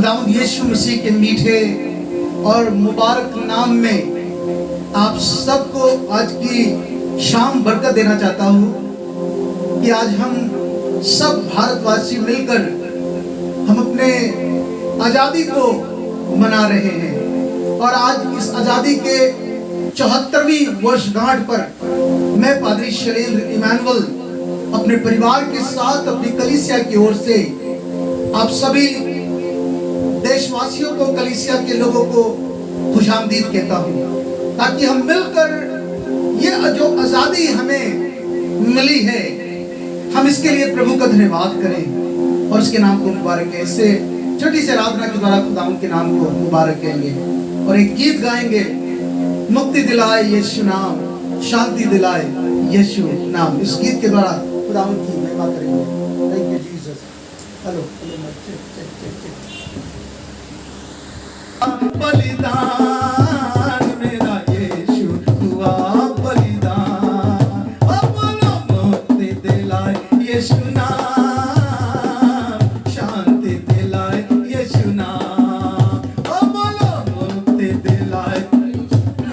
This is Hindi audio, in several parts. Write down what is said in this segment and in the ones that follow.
खुदावंद यीशु मसीह के मीठे और मुबारक नाम में आप सबको आज की शाम बरकत देना चाहता हूँ कि आज हम सब भारतवासी मिलकर हम अपने आज़ादी को मना रहे हैं। और आज इस आज़ादी के 74वीं वर्षगांठ पर मैं पादरी शैलेंद्र इमानुअल अपने परिवार के साथ अपनी कलीसिया की ओर से आप सभी देशवासियों को, कलीसिया के लोगों को खुशामदीद कहता हूँ, ताकि हम मिलकर ये जो आज़ादी हमें मिली है हम इसके लिए प्रभु का धन्यवाद करें और उसके नाम को मुबारक है। इससे छोटी सी आराधना के द्वारा खुदावंद के नाम को मुबारक कहेंगे और एक गीत गाएंगे, मुक्ति दिलाए यीशु नाम, शांति दिलाए यीशु नाम। इस गीत के द्वारा खुदावंद की महिमा करेंगे। Thank you Jesus. हेलो बलिदान मेरा यीशु हुआ बलिदान, अपना मुक्ति दिलाए यीशु नाम, शांति दिलाए यीशु नाम, अपना मुक्ति दिलाए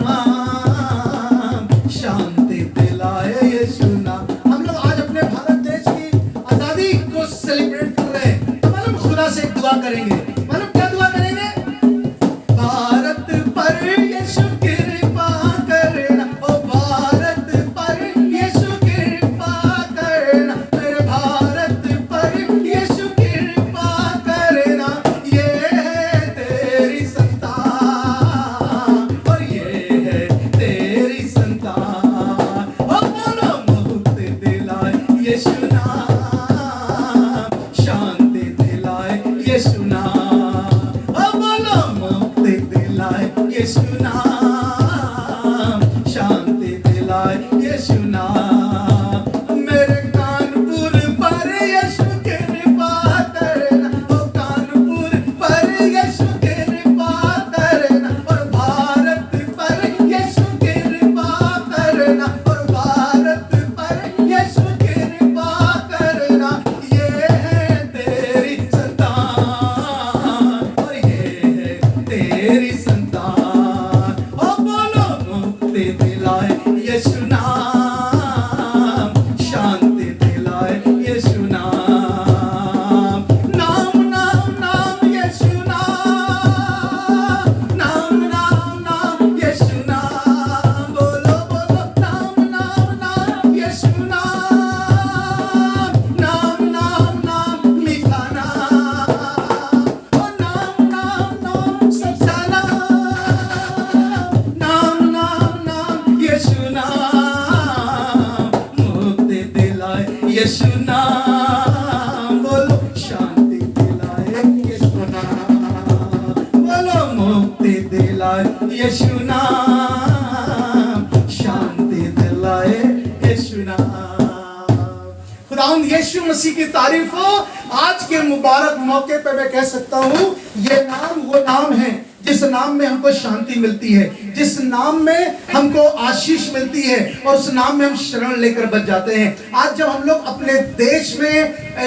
नाम, शांति दिलाए यीशु नाम। हम लोग आज अपने भारत देश की आजादी को सेलिब्रेट कर रहे हैं। तो मालूम खुदा से एक दुआ करेंगे। मालूम क्या दुआ करेंगे? भारत पर यीशु कृपा करना, ओ भारत पर यीशु कृपा करना, मेरे भारत पर यीशु कृपा करना। ये है तेरी संतान और ये है तेरी संतान, ओ बोलो मुक्ति दिलाए यीशु नाम, शांति दिलाए यीशु नाम, ओ बोलो मुक्ति दिलाए यीशु नाम, शांति दिलाए यीशु नाम। मेरे कानपुर पर यीशु कृपा करना, ओ कानपुर पर यीशु कृपा करना, और भारत पर यीशु कृपा करना, और भारत पर यीशु कृपा करना। ये है तेरी संतान और ये है तेरी संतान, ओ बोलो मुक्ति दिलाए यीशु नाम, शांति दिलाए यीशु नाम। नाम नाम नाम यीशु नाम, नाम नाम नाम यीशु नाम, बोलो बोलो नाम नाम नाम यीशु नाम, नाम नाम नाम मीठा नाम, ओ नाम नाम नाम सच्चा नाम, नाम नाम यीशु नाम, मुक्ति दिलाए यीशु नाम, बोलो शांति दिलाए यीशु नाम, बोलो मुक्ति दिलाए यीशु नाम, शांति दिलाए यीशु नाम। खुदावंद यीशु मसीह की तारीफ हो। आज के मुबारक मौके पे मैं कह सकता हूँ ये नाम वो नाम है जिस नाम में हमको शांति मिलती है, जिस नाम में हमको आशीष मिलती है और उस नाम में हम शरण लेकर बच जाते हैं। आज जब हम लोग अपने देश में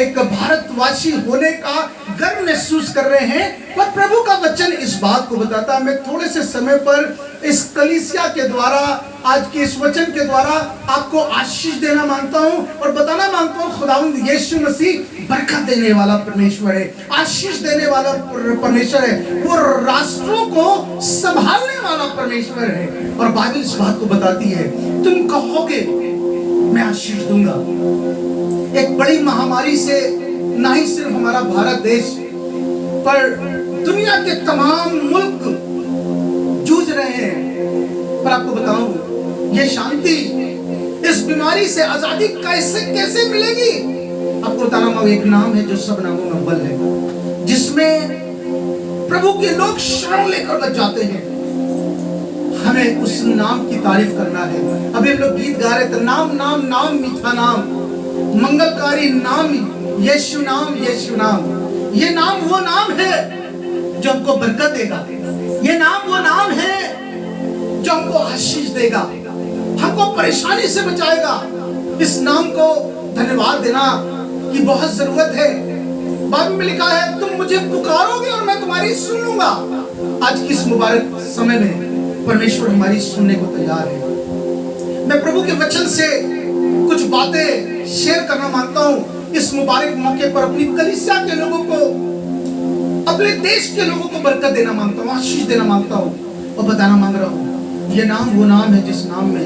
एक भारतवासी होने का गर्व महसूस कर रहे हैं, पर प्रभु का वचन इस बात को बताता है। मैं थोड़े से समय पर इस कलीसिया के द्वारा, आज के इस वचन के द्वारा आपको आशीष देना मांगता हूं और बताना मांगता हूं खुदावंद यीशु मसीह बरकत देने वाला परमेश्वर है, आशीष देने वाला परमेश्वर है, वो राष्ट्रों को संभालने वाला परमेश्वर है। और बाइबल इस बात को बताती है, तुम कहोगे मैं आशीष दूंगा। एक बड़ी महामारी से ना ही सिर्फ हमारा भारत देश पर दुनिया के तमाम मुल्क जूझ रहे हैं, पर आपको बताऊं ये शांति, इस बीमारी से आजादी कैसे कैसे मिलेगी? आपको बताना मांगू, एक नाम है जो सब नामों में अव्वल है, जिसमें प्रभु के लोग शरण लेकर बच जाते हैं। हमें उस नाम की तारीफ करना है। अभी हम लोग गीत गा रहे थे, नाम नाम नाम मीठा नाम, मंगलकारी नाम यीशु नाम, यीशु नाम। ये नाम वो नाम है जो हमको बरकत देगा, ये नाम वो नाम है जो हमको आशीष देगा, हमको परेशानी से बचाएगा। इस नाम को धन्यवाद देना की बहुत जरूरत है। बाइबल में लिखा है, तुम मुझे पुकारोगे और मैं तुम्हारी हमारी सुन लूंगा। आज की इस मुबारक समय में परमेश्वर हमारी सुनने को तैयार है। मैं प्रभु के वचन से कुछ बातें शेयर करना मांगता हूँ इस मुबारक मौके पर। अपनी कलीसिया के लोगों को, अपने देश के लोगों को बरकत देना मांगता हूँ, आशीष देना मांगता हूँ और बताना मांग रहा हूँ। ये नाम वो नाम है जिस नाम में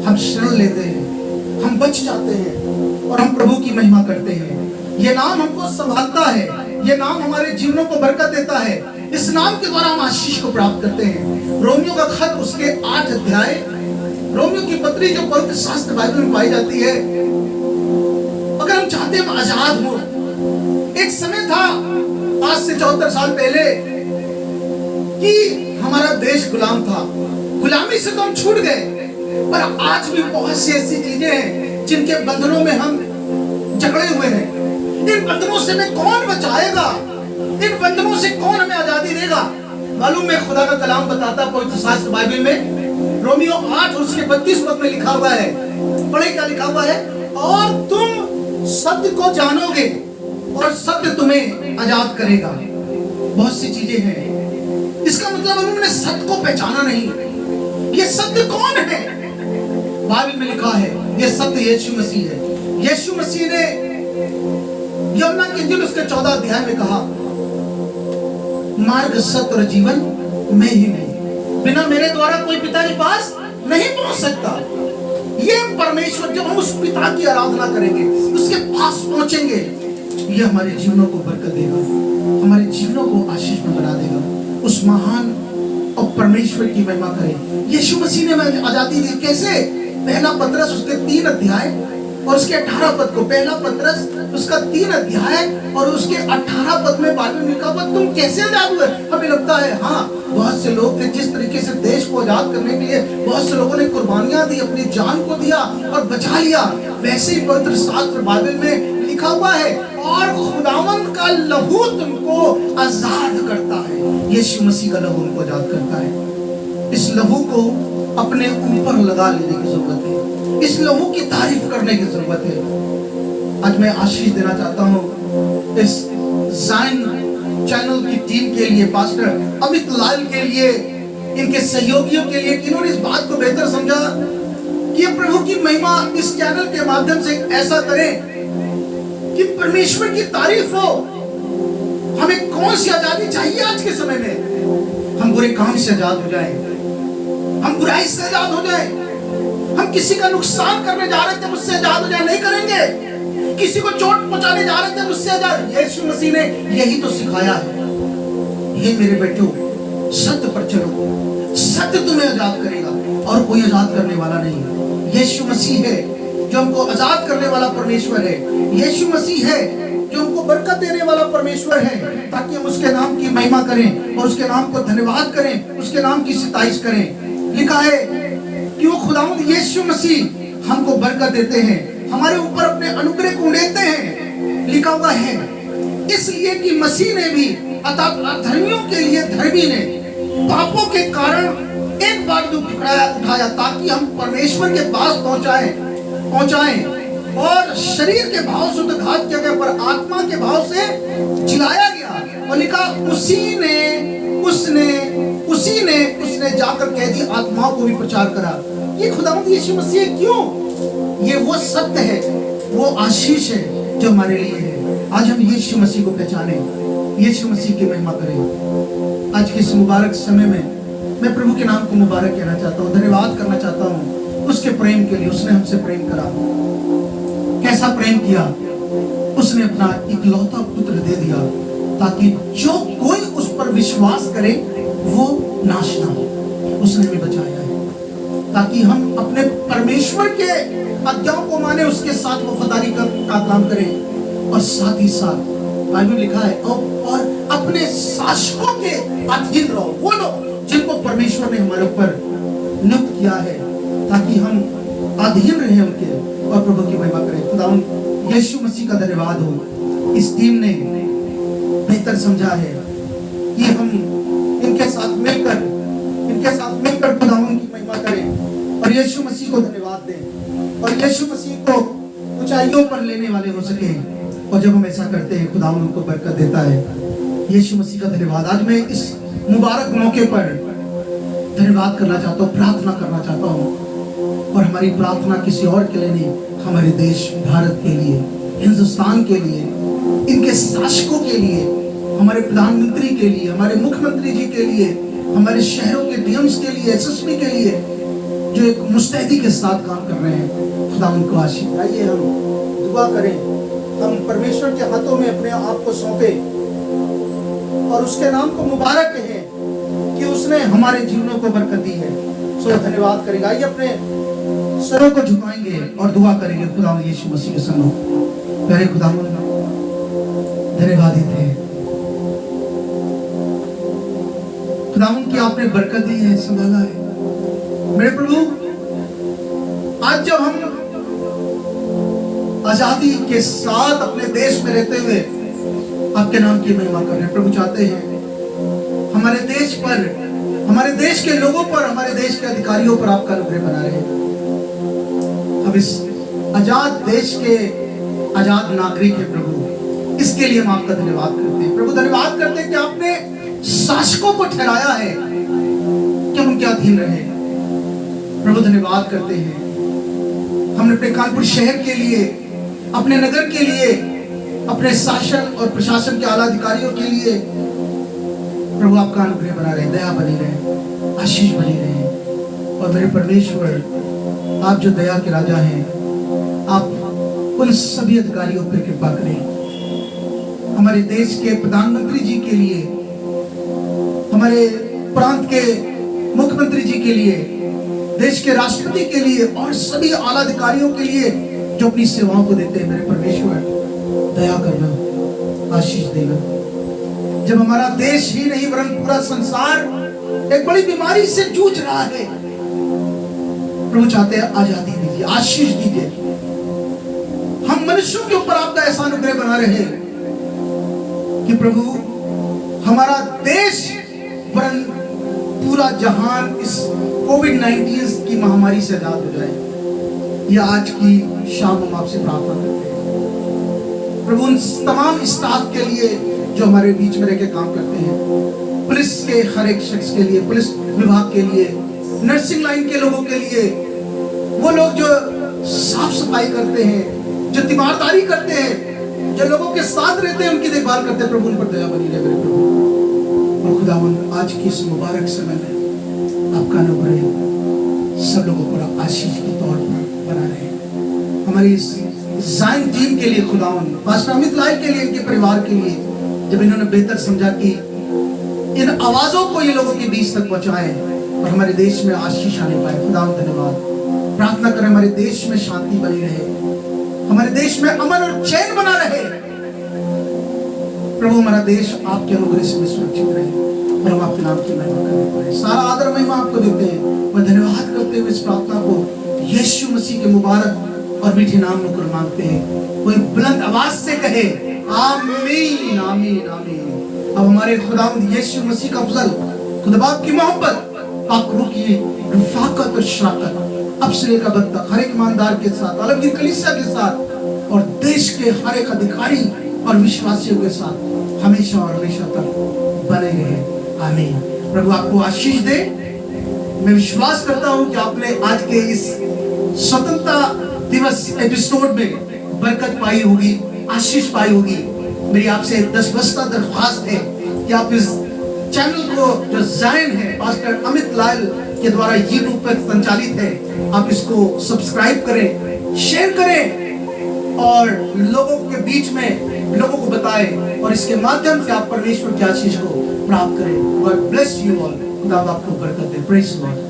हम शरण लेते हैं, हम बच जाते हैं और हम प्रभु की महिमा करते हैं। ये नाम हमको संभालता है, ये नाम हमारे जीवनों को बरकत देता है। इस नाम के द्वारा हम आशीष को प्राप्त करते हैं। रोमियो का खत उसके 8 अध्याय, रोमियो की पत्री जो पवित्र शास्त्र बाइबल में पाई जाती है। अगर हम चाहते हैं हम आजाद हो। एक समय था आज से 74 साल पहले कि हमारा देश गुलाम था। गुलामी से तो हम छूट गए, पर आज भी बहुत सी ऐसी चीजें हैं जिनके बंधनों में हम जकड़े हुए हैं। इन बंधनों से हमें कौन बचाएगा? इन बंधनों से कौन हमें आजादी देगा? मालूम है, खुदा का कलाम बताता पवित्र शास्त्र बाइबल में रोमियो 8 उसके 32 पद में लिखा हुआ है। पढ़े क्या लिखा हुआ है? और तुम सत्य को जानोगे और सत्य तुम्हें आजाद करेगा। बहुत सी चीजें हैं, इसका मतलब उन्होंने सत्य को पहचाना नहीं। ये सत्य कौन है? बाइबल में लिखा है ये सत्य यीशु मसीह है। यीशु मसीह ने यूहन्ना के इंजील उसके 14 अध्याय में कहा, मार्ग सत्य और जीवन मैं ही नहीं, बिना मेरे द्वारा कोई पिता के पास नहीं पहुंच सकता। ये परमेश्वर, जब हम उस पिता की आराधना करेंगे, उसके पास पहुंचेंगे, ये हमारे जीवनों को बरकत देगा, हमारे जीवनों को आशीष में बना देगा। उस महान और परमेश्वर की महिमा करें। यीशु मसीह ने हमें आजादी दी। कैसे? पहला पतरस उसके 3 अध्याय और उसके 18 पद को, पहला पतरस उसका 3 अध्याय और उसके 18 पद में बाइबल में लिखा हुआ, तुम कैसे आजाद हुए? हमें लगता है हाँ, बहुत से लोग थे जिस तरीके से देश को आजाद करने के लिए बहुत से लोगों ने कुर्बानियां दी, अपनी जान को दिया और बचा लिया। वैसे ही पवित्र शास्त्र बाइबल में लिखा हुआ है, और खुदावंद का लहू तुमको आजाद करता है। यीशु मसीह का लहू उनको आजाद करता है। इस लहू को अपने ऊपर लगा लेने की जरूरत है, इस लहू की तारीफ करने की जरूरत है। आज मैं आशीष देना चाहता हूँ इस ज़ायन चैनल की टीम के लिए, पास्टर अमित लाल के लिए, इनके सहयोगियों के लिए, कि इन्होंने इस बात को बेहतर समझा कि प्रभु की महिमा इस चैनल के माध्यम से ऐसा करें कि परमेश्वर की तारीफ हो। हमें कौन सी आजादी चाहिए आज के समय में? हम बुरे काम से आजाद हो जाएं, हम बुराई से आजाद हो जाएं, हम किसी का नुकसान करने जा रहे थे मुझसे आजाद हो जाए, नहीं करेंगे। किसी को चोट पहुंचाने जा रहे थे मुझसे आजाद। यीशु मसीह ने यही तो सिखाया है, हे मेरे बेटो सत्य पर चलो, सत्य तुम्हें आजाद करेगा और कोई आजाद करने वाला नहीं। यीशु मसीह है जो हमको आजाद करने वाला परमेश्वर है। यीशु मसीह है जो हमको बरकत देने वाला परमेश्वर है, ताकि हम उसके नाम की महिमा करें और उसके नाम को धन्यवाद करें, उसके नाम की सिताइश करें। लिखा है कि वो खुदावंद यीशु मसीह हमको बरकत देते हैं, हमारे ऊपर अपने अनुग्रह को उड़ेलते हैं। लिखा हुआ है इसलिए कि मसीह ने भी, अर्थात धर्मियों के लिए धर्मी ने पापों के कारण एक बार दुख उठाया ताकि हम परमेश्वर के पास पहुंचाएं और शरीर के भाव से घात किया गया, पर आत्मा के भाव से जिलाया गया। और लिखा उसने जाकर कह दी आत्माओं को भी प्रचार करा। ये खुदावंद यीशु मसीह क्यों? ये वो सत्य है, वो आशीष है जो हमारे लिए है। आज हम यीशु मसीह को पहचाने, यीशु मसीह की महिमा करें। आज के इस मुबारक समय में मैं प्रभु के नाम को मुबारक कहना चाहता हूँ, धन्यवाद करना चाहता हूँ उसके प्रेम के लिए। उसने हमसे प्रेम करा, कैसा प्रेम किया? उसने अपना इकलौता पुत्र दे दिया ताकि जो कोई उस पर विश्वास करे वो नाश ना हो। उसने हमें बचाया है ताकि हम अपने परमेश्वर के आज्ञाओं को माने, उसके साथ वफादारी का काम करें, और साथ ही साथ बाइबल लिखा है और अपने शासकों के अधीन रहो। वो लोग जिनको परमेश्वर ने हमारे ऊपर नियुक्त किया है, ताकि हम अधीन रहे उनके और प्रभु की महिमा करें। खुदावंद यीशु मसीह का धन्यवाद हो। इस टीम ने बेहतर समझा है कि हम इनके साथ मिलकर खुदावंद की महिमा करें और यीशु मसीह को धन्यवाद दें और यीशु मसीह को ऊंचाइयों पर लेने वाले हो सके। और जब हम ऐसा करते हैं खुदावंद उनको बरकत देता है। यीशु मसीह का धन्यवाद। आज मैं इस मुबारक मौके पर धन्यवाद करना चाहता हूँ, प्रार्थना करना चाहता हूँ। और हमारी प्रार्थना किसी और के लिए नहीं, हमारे देश भारत के लिए, हिंदुस्तान के लिए, इनके शासकों के लिए, हमारे प्रधानमंत्री के लिए, हमारे मुख्यमंत्री जी के लिए, हमारे शहरों के डीएम्स के लिए, एसएसपी के लिए, जो एक मुस्तैदी के साथ काम कर रहे हैं। खुदा उनको आशीष। आइए हम दुआ करें, हम परमेश्वर के हाथों में अपने आप को सौंपें और उसके नाम को मुबारक कहें कि उसने हमारे जीवनों को बरकत दी है। सो धन्यवाद करेगा। आइए अपने सरों को झुकाएंगे और दुआ करेंगे खुदा यीशु मसीह के सामने। प्यारे खुदा धन्यवादित है खुदावन की आपने बरकत दी है, संभाला है। मेरे प्रभु, आज जब हम आजादी के साथ अपने देश में रहते हुए आपके नाम की महिमा कर रहे हैं, प्रभु चाहते हैं हमारे देश पर, हमारे देश के लोगों पर, हमारे देश के अधिकारियों पर आपका अनुग्रह बना रहे हैं। अब इस आजाद देश के आजाद नागरिक है प्रभु, इसके लिए हम आपका धन्यवाद करते हैं। प्रभु धन्यवाद करते हैं कि आपने शासकों को ठहराया है कि हम उनके अधीन रहे। प्रभु धन्यवाद करते हैं हमने अपने कानपुर शहर के लिए, अपने नगर के लिए, अपने शासन और प्रशासन के आला अधिकारियों के लिए प्रभु आपका अनुग्रह बना रहे, दया बनी रहे, आशीष बनी रहे। और मेरे परमेश्वर, आप जो दया के राजा हैं, आप उन सभी अधिकारियों पर कृपा करें। हमारे देश के प्रधानमंत्री जी के लिए, हमारे प्रांत के मुख्यमंत्री जी के लिए, देश के राष्ट्रपति के लिए और सभी आला अधिकारियों के लिए जो अपनी सेवाओं को देते हैं, मेरे परमेश्वर दया करना, आशीष देना। जब हमारा देश ही नहीं वरन पूरा संसार एक बड़ी बीमारी से जूझ रहा है, प्रभु चाहते हैं आजादी दीजिए, आशीष दीजिए। हम मनुष्यों के ऊपर आपका ऐसा अनुग्रह बना रहे कि प्रभु हमारा देश वरन पूरा जहान इस कोविड-19 की महामारी से आजाद हो जाए। यह आज की शाम हम आपसे प्रार्थना करते हैं प्रभु, उन तमाम स्टाफ के लिए जो हमारे बीच में रहकर काम करते हैं, पुलिस के हर एक शख्स के लिए, पुलिस विभाग के लिए, नर्सिंग लाइन के लोगों के लिए, वो लोग जो साफ सफाई करते हैं, जो तीमारदारी करते हैं, जो लोगों के साथ रहते हैं, उनकी देखभाल करते हैं, प्रभु उन पर दया बनी रहे मेरे प्रभु। और खुदावंद आज की इस मुबारक समय में आपका अनुग्रह सब लोगों पर आशीष के तौर पर बना रहे। हमारी इस ज़ाइन टीम के लिए खुदावंद, पास्टर अमित लाल के लिए, इनके परिवार के लिए, जब इन्होंने बेहतर समझा कि इन आवाजों को ये लोगों के बीच तक पहुंचाएं और हमारे देश में आशीष आने पाए, खुदावंद धन्यवाद। प्रार्थना करें हमारे देश में शांति बनी रहे, हमारे देश में अमन और चैन बना रहे। प्रभु हमारा देश आपके अनुग्रह से सुरक्षित रहे और हम आपके नाम की महिमा करने पाए। सारा आदर महिमा आपको देते हैं और धन्यवाद करते हुए इस प्रार्थना को यीशु मसीह के मुबारक और मीठे नाम में मांगते हैं। कोई बुलंद आवाज से कहे आमीन आमीन आमीन। अब हमारे खुदावंद यीशु मसीह का फजल, खुदा बाप की मोहब्बत, पाक रूह की रफाकत और शराकत अब से लेकर अब तक हर एक ईमानदार के साथ, अलग कलीसिया के साथ और देश के हर एक अधिकारी और विश्वासियों के साथ हमेशा और हमेशा तक बने रहे। आमीन। प्रभु आपको आशीष दे। मैं विश्वास करता हूं कि आपने आज के इस स्वतंत्रता दिवस एपिसोड में बरकत पाई होगी, आशीष पाई होगी। मेरी आपसे 10 बस्ता दरख्वास्त है कि आप इस चैनल को जो ज़ाइन है पास्टर अमित लाल के द्वारा यूट्यूब पर संचालित है, आप इसको सब्सक्राइब करें, शेयर करें और लोगों के बीच में लोगों को बताएं और इसके माध्यम से आप परमेश्वर की आशीष को प्राप्त करें। God bless you all. खुदा आपको बरकत दे। Praise the Lord.